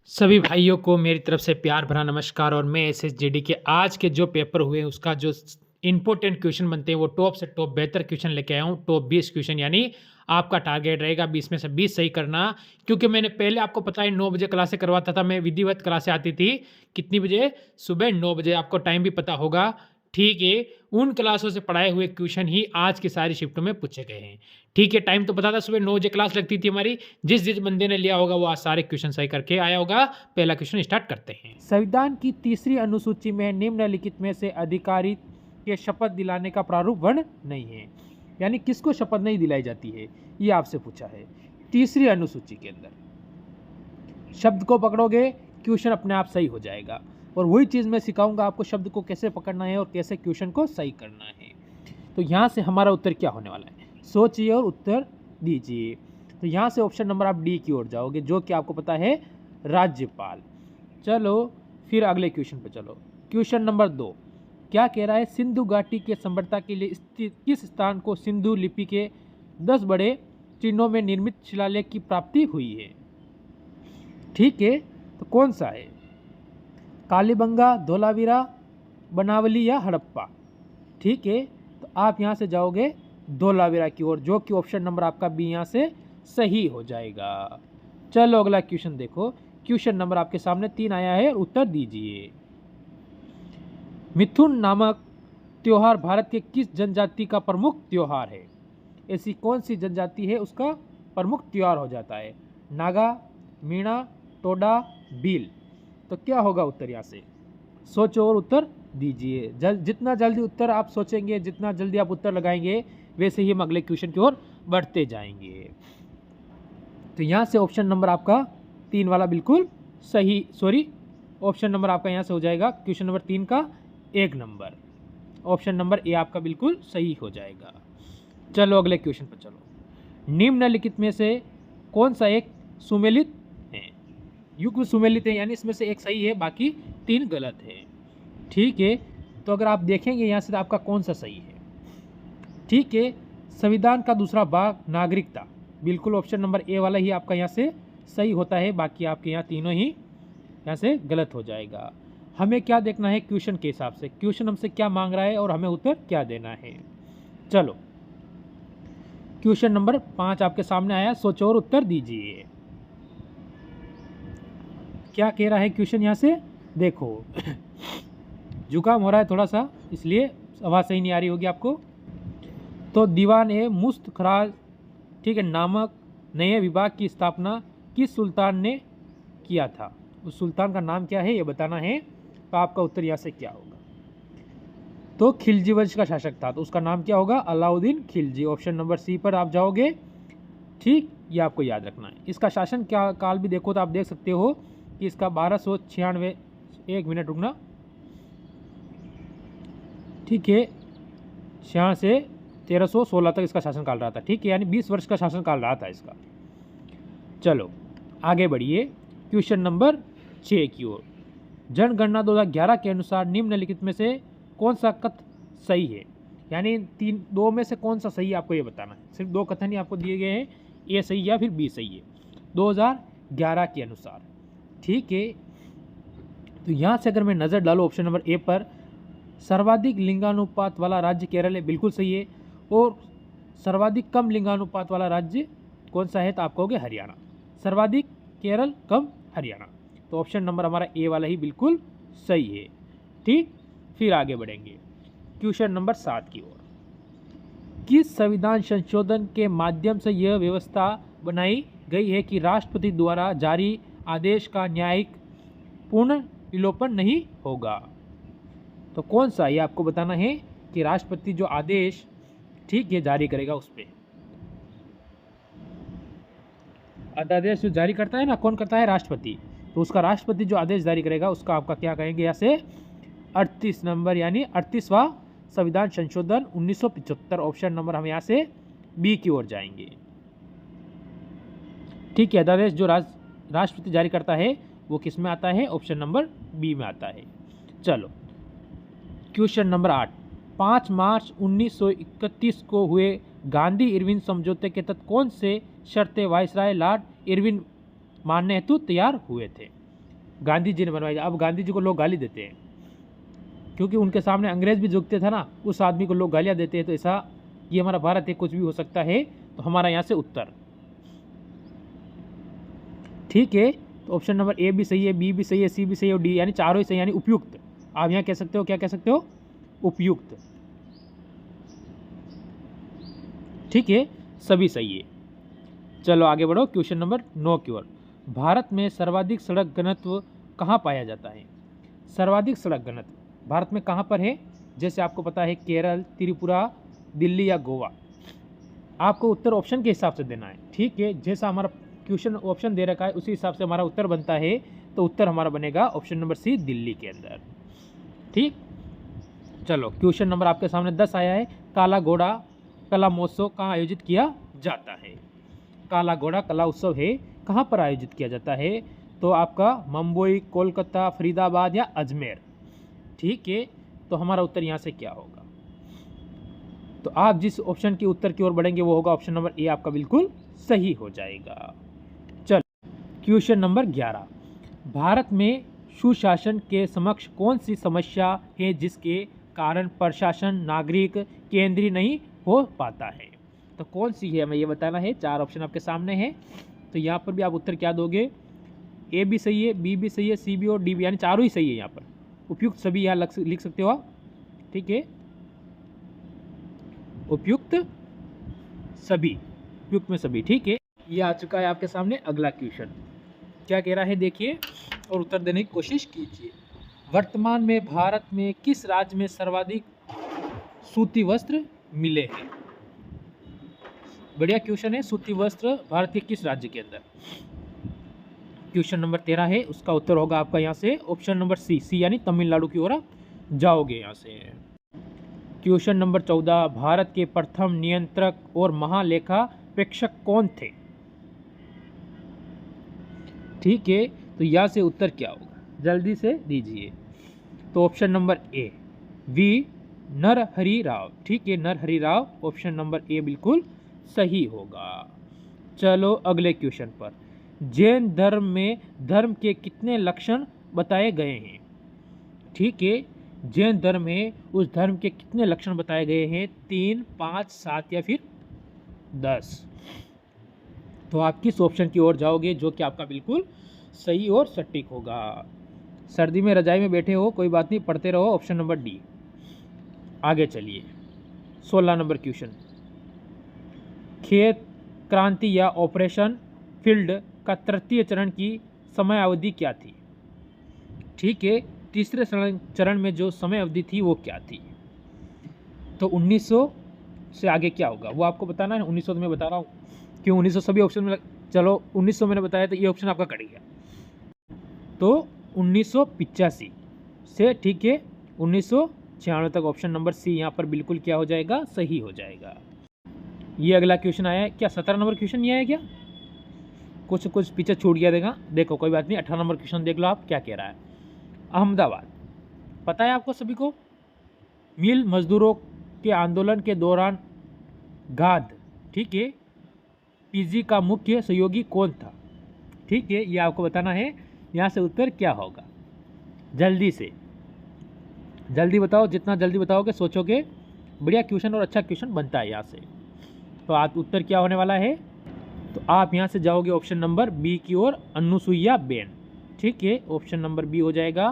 सभी भाइयों को मेरी तरफ से प्यार भरा नमस्कार और मैं एसएसजीडी के आज के जो पेपर हुए उसका जो इम्पोर्टेंट क्वेश्चन बनते हैं वो टॉप से टॉप बेहतर क्वेश्चन लेके आया हूँ। टॉप 20 क्वेश्चन यानी आपका टारगेट रहेगा 20 में से 20 सही करना। क्योंकि मैंने पहले आपको पता है 9 बजे क्लासें करवाता था मैं, विधिवत क्लासें आती थी कितनी बजे, सुबह 9 बजे, आपको टाइम भी पता होगा। ठीक है, उन क्लासों से पढ़ाए हुए क्वेश्चन ही आज की सारी शिफ्टों में पूछे गए हैं। ठीक है, टाइम तो पता था, सुबह 9 बजे क्लास लगती थी हमारी। जिस जिस बंदे ने लिया होगा वो आज सारे क्वेश्चन सही करके आया होगा। पहला क्वेश्चन स्टार्ट करते हैं। संविधान की तीसरी अनुसूची में निम्नलिखित में से अधिकारी के शपथ दिलाने का प्रारूप वर्ण नहीं है। यानी किसको शपथ नहीं दिलाई जाती है, ये आपसे पूछा है। तीसरी अनुसूची के अंदर शब्द को पकड़ोगे क्वेश्चन अपने आप सही हो जाएगा। और वही चीज़ मैं सिखाऊंगा आपको, शब्द को कैसे पकड़ना है और कैसे क्वेश्चन को सही करना है। तो यहाँ से हमारा उत्तर क्या होने वाला है, सोचिए और उत्तर दीजिए। तो यहाँ से ऑप्शन नंबर आप डी की ओर जाओगे, जो कि आपको पता है राज्यपाल। चलो फिर अगले क्वेश्चन पे चलो। क्वेश्चन नंबर 2 क्या कह रहा है, सिंधु घाटी के संवरता के लिए स्थित किस स्थान को सिंधु लिपि के 10 बड़े चिन्हों में निर्मित शिलालेख की प्राप्ति हुई है। ठीक है, तो कौन सा है, कालीबंगा, धोलावीरा, बनावली या हड़प्पा। ठीक है, तो आप यहाँ से जाओगे धोलावीरा की ओर, जो कि ऑप्शन नंबर आपका बी यहाँ से सही हो जाएगा। चलो अगला क्वेश्चन देखो। क्वेश्चन नंबर आपके सामने 3 आया है, उत्तर दीजिए। मिथुन नामक त्योहार भारत के किस जनजाति का प्रमुख त्योहार है। ऐसी कौन सी जनजाति है उसका प्रमुख त्योहार हो जाता है, नागा, मीणा, टोडा, भील। तो क्या होगा उत्तर, यहाँ से सोचो और उत्तर दीजिए। जितना जल्दी उत्तर आप सोचेंगे, जितना जल्दी आप उत्तर लगाएंगे, वैसे ही हम अगले क्वेश्चन की ओर बढ़ते जाएंगे। तो यहाँ से ऑप्शन नंबर आपका 3 वाला बिल्कुल सही, ऑप्शन नंबर आपका यहाँ से हो जाएगा क्वेश्चन नंबर 3 का 1 नंबर। ऑप्शन नंबर ए आपका बिल्कुल सही हो जाएगा। चलो अगले क्वेश्चन पर चलो। निम्नलिखित में से कौन सा एक सुमेलित है, युग्म सुमेलित है, यानी इसमें से एक सही है, बाकी 3 गलत है। ठीक है, तो अगर आप देखेंगे यहाँ से तो आपका कौन सा सही है। ठीक है, संविधान का दूसरा भाग नागरिकता, बिल्कुल ऑप्शन नंबर ए वाला ही आपका यहाँ से सही होता है, बाकी आपके यहाँ तीनों ही यहाँ से गलत हो जाएगा। हमें क्या देखना है क्वेश्चन के हिसाब से, क्वेश्चन हमसे क्या मांग रहा है और हमें उत्तर क्या देना है। चलो क्वेश्चन नंबर 5 आपके सामने आया, सोचो और उत्तर दीजिए। क्या कह रहा है क्वेश्चन, यहाँ से देखो जुकाम हो रहा है थोड़ा सा, इसलिए आवाज़ सही नहीं आ रही होगी आपको। तो दीवान ए मुस्त खराज, ठीक है, नामक नए विभाग की स्थापना किस सुल्तान ने किया था। उस सुल्तान का नाम क्या है ये बताना है। तो आपका उत्तर यहाँ से क्या होगा, तो खिलजी वंश का शासक था, तो उसका नाम क्या होगा, Alauddin Khilji. Option number C पर आप जाओगे। ठीक, ये आपको याद रखना है। इसका शासन क्या काल भी देखो तो आप देख सकते हो कि इसका 1296, 1 मिनट रुकना, ठीक है, 6 से 1316 तक इसका शासनकाल रहा था। ठीक है, यानी 20 वर्ष का शासनकाल रहा था इसका। चलो आगे बढ़िए क्वेश्चन नंबर 6 की ओर। जनगणना 2011 के अनुसार निम्नलिखित में से कौन सा कथन सही है, यानी 2 में से कौन सा सही है आपको ये बताना है। सिर्फ 2 कथन ही आपको दिए गए हैं, ए सही या फिर बी सही है 2011 के अनुसार। ठीक है, तो यहाँ से अगर मैं नज़र डालूँ ऑप्शन नंबर ए पर, सर्वाधिक लिंगानुपात वाला राज्य केरल है, बिल्कुल सही है। और सर्वाधिक कम लिंगानुपात वाला राज्य कौन सा है, तो आप कहोगे हरियाणा। सर्वाधिक केरल, कम हरियाणा। तो ऑप्शन नंबर हमारा ए वाला ही बिल्कुल सही है। ठीक, फिर आगे बढ़ेंगे क्वेश्चन नंबर 7 की ओर। किस संविधान संशोधन के माध्यम से यह व्यवस्था बनाई गई है कि राष्ट्रपति द्वारा जारी आदेश का न्यायिक पूर्ण विलोपन नहीं होगा। तो कौन सा, ये आपको बताना है कि राष्ट्रपति जो आदेश, ठीक है, जारी करेगा उस पर, अध्यादेश जो जारी करता है ना, कौन करता है, राष्ट्रपति। तो उसका राष्ट्रपति जो आदेश जारी करेगा उसका आपका क्या कहेंगे यहाँ से 38 नंबर, यानी 38वां संविधान संशोधन 1975। ऑप्शन नंबर हम यहाँ से बी की ओर जाएंगे। ठीक है, अध्यादेश जो राष्ट्रपति जारी करता है वो किस में आता है, ऑप्शन नंबर बी में आता है। चलो क्वेश्चन नंबर 8। 5 मार्च 1931 को हुए गांधी इरविन समझौते के तहत कौन से शर्तें वायसराय लॉर्ड इरविन मानने हेतु तैयार हुए थे। गांधी जी ने बनवाई। अब गांधी जी को लोग गाली देते हैं क्योंकि उनके सामने अंग्रेज भी झुकते थे ना, उस आदमी को लोग गालियाँ देते हैं। तो ऐसा ये हमारा भारत है, कुछ भी हो सकता है। तो हमारा यहाँ से उत्तर ठीक है। तो ऑप्शन नंबर ए भी सही है, बी भी सही है, सी भी सही है और डी यानी चारों ही सही, यानी उपयुक्त। आप यहाँ कह सकते हो, क्या कह सकते हो, उपयुक्त। ठीक है, सभी सही है। चलो आगे बढ़ो, क्वेश्चन नंबर 9 की ओर। भारत में सर्वाधिक सड़क घनत्व कहाँ पाया जाता है? सर्वाधिक सड़क घनत्व भारत में कहाँ पर है? जैसे आपको पता है केरल, त्रिपुरा, दिल्ली या गोवा। आपको उत्तर ऑप्शन के हिसाब से देना है। ठीक है, जैसा हमारा क्वेश्चन ऑप्शन दे रखा है उसी हिसाब से हमारा उत्तर बनता है। तो उत्तर हमारा बनेगा ऑप्शन नंबर सी, दिल्ली के अंदर। ठीक, चलो क्वेश्चन नंबर आपके सामने 10 आया है। काला घोड़ा कला महोत्सव कहाँ आयोजित किया जाता है? काला घोड़ा कला उत्सव है, कहाँ पर आयोजित किया जाता है? तो आपका मुंबई, कोलकाता, फरीदाबाद या अजमेर। ठीक है, तो हमारा उत्तर यहाँ से क्या होगा? तो आप जिस ऑप्शन के उत्तर की ओर बढ़ेंगे वो होगा ऑप्शन नंबर ए, आपका बिल्कुल सही हो जाएगा। चल क्वेश्चन नंबर 11। भारत में सुशासन के समक्ष कौन सी समस्या है जिसके कारण प्रशासन नागरिक केंद्रीय नहीं हो पाता है? तो कौन सी है हमें ये बताना है। 4 ऑप्शन आपके सामने हैं। तो यहाँ पर भी आप उत्तर क्या दोगे? ए भी सही है, बी भी सही है, सी भी और डी भी, यानी चारों ही सही है। यहाँ पर उपयुक्त सभी यहाँ लिख सकते हो आप। ठीक है, उपयुक्त सभी, उपयुक्त में सभी। ठीक है, ये आ चुका है आपके सामने अगला क्वेश्चन। क्या कह रहा है देखिए और उत्तर देने की कोशिश कीजिए। वर्तमान में भारत में किस राज्य में सर्वाधिक सूती वस्त्र मिले हैं? बढ़िया क्वेश्चन है। सूती वस्त्र भारत के किस राज्य के अंदर? क्वेश्चन नंबर 13 है, उसका उत्तर होगा आपका यहाँ से ऑप्शन नंबर सी, यानी तमिलनाडु की ओर आप जाओगे यहाँ से। Question number 14। भारत के प्रथम नियंत्रक और महालेखा प्रेक्षक कौन थे? ठीक है, तो यहाँ से उत्तर क्या होगा जल्दी से दीजिए। तो option number A, V Narhari Rao. ठीक है, Narhari Rao, option number A बिल्कुल सही होगा। चलो अगले क्वेश्चन पर। जैन धर्म में धर्म के कितने लक्षण बताए गए हैं? ठीक है, जैन धर्म में उस धर्म के कितने लक्षण बताए गए हैं? 3, 5, 7 या फिर 10। तो आप किस ऑप्शन की ओर जाओगे जो कि आपका बिल्कुल सही और सटीक होगा? सर्दी में रजाई में बैठे हो, कोई बात नहीं, पढ़ते रहो। Option number D. आगे चलिए 16 नंबर क्वेश्चन। खेत क्रांति या ऑपरेशन फील्ड का तृतीय चरण की समय अवधि क्या थी? ठीक है, तीसरे चरण में जो समय अवधि थी वो क्या थी? तो 1900 से आगे क्या होगा वो आपको बताना है। 1900 तो मैं बता रहा हूँ, क्यों 1900 सभी ऑप्शन में चलो 1900 मैंने बताया तो ये ऑप्शन आपका कट गया। तो 1985 से, ठीक है, 1996 तक ऑप्शन नंबर सी यहाँ पर बिल्कुल क्या हो जाएगा? सही हो जाएगा। ये अगला क्वेश्चन आया है क्या? 17 नंबर क्वेश्चन ये है क्या? कुछ पीछे छूट गया देगा, देखो कोई बात नहीं। 18 नंबर क्वेश्चन देख लो आप क्या कह रहा है। अहमदाबाद, पता है आपको सभी को, मिल मजदूरों के आंदोलन के दौरान गाद, ठीक है, पीजी का मुख्य सहयोगी कौन था? ठीक है, ये आपको बताना है। यहाँ से उत्तर क्या होगा जल्दी से, जल्दी बताओ। जितना जल्दी बताओगे सोचोगे बढ़िया क्वेश्चन और अच्छा क्वेश्चन बनता है यहाँ से। तो आप उत्तर क्या होने वाला है? तो आप यहाँ से जाओगे ऑप्शन नंबर बी की ओर, अनुसुईया बेन। ठीक है, ऑप्शन नंबर बी हो जाएगा।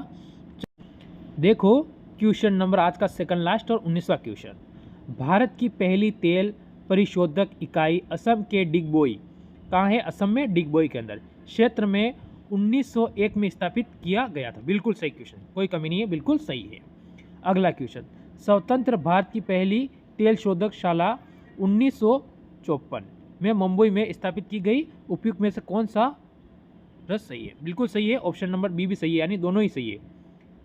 देखो क्वेश्चन नंबर आज का सेकंड लास्ट और 19वां क्वेश्चन। भारत की पहली तेल परिशोधक इकाई असम के डिगबोई, कहाँ है? असम में डिगबोई के अंदर क्षेत्र में 1901 में स्थापित किया गया था। बिल्कुल सही क्वेश्चन, कोई कमी नहीं है, बिल्कुल सही है। अगला क्वेश्चन। स्वतंत्र भारत की पहली तेल शोधक शाला 1954 में मुंबई में स्थापित की गई। उपयुक्त में से कौन सा रस सही है? बिल्कुल सही है, ऑप्शन नंबर बी भी सही है, यानी दोनों ही सही है।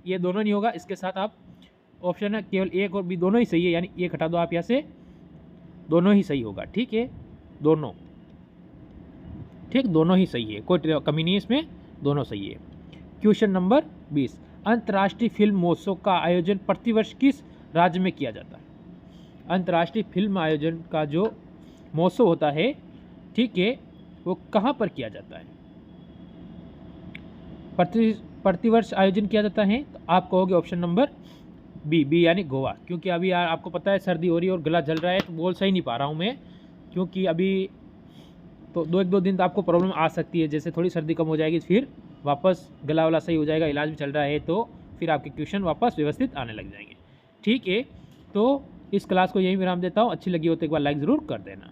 ये दोनों नहीं होगा, इसके साथ आप ऑप्शन है केवल एक और बी, दोनों ही सही है, यानी एक हटा दो आप यहाँ से, दोनों ही सही होगा। ठीक है, दोनों ठीक, दोनों ही सही है, कोई कमी नहीं है इसमें, दोनों सही है। Question number 20। अंतर्राष्ट्रीय फिल्म महोत्सव का आयोजन प्रतिवर्ष किस राज्य में किया जाता है? अंतर्राष्ट्रीय फिल्म आयोजन का जो महोत्सव होता है, ठीक है, वो कहाँ पर किया जाता है? प्रतिवर्ष आयोजन किया जाता है? तो आप कहोगे ऑप्शन नंबर बी यानी गोवा, क्योंकि अभी यार आपको पता है सर्दी हो रही है और गला जल रहा है, तो बोल सही नहीं पा रहा हूँ मैं, क्योंकि अभी तो दो दिन तो आपको प्रॉब्लम आ सकती है, जैसे थोड़ी सर्दी कम हो जाएगी फिर वापस गला वाला सही हो जाएगा, इलाज भी चल रहा है, तो फिर आपके क्वेश्चन वापस व्यवस्थित आने लग जाएंगे। ठीक है, तो इस क्लास को यहीं विराम देता हूँ। अच्छी लगी हो तो एक बार लाइक ज़रूर कर देना।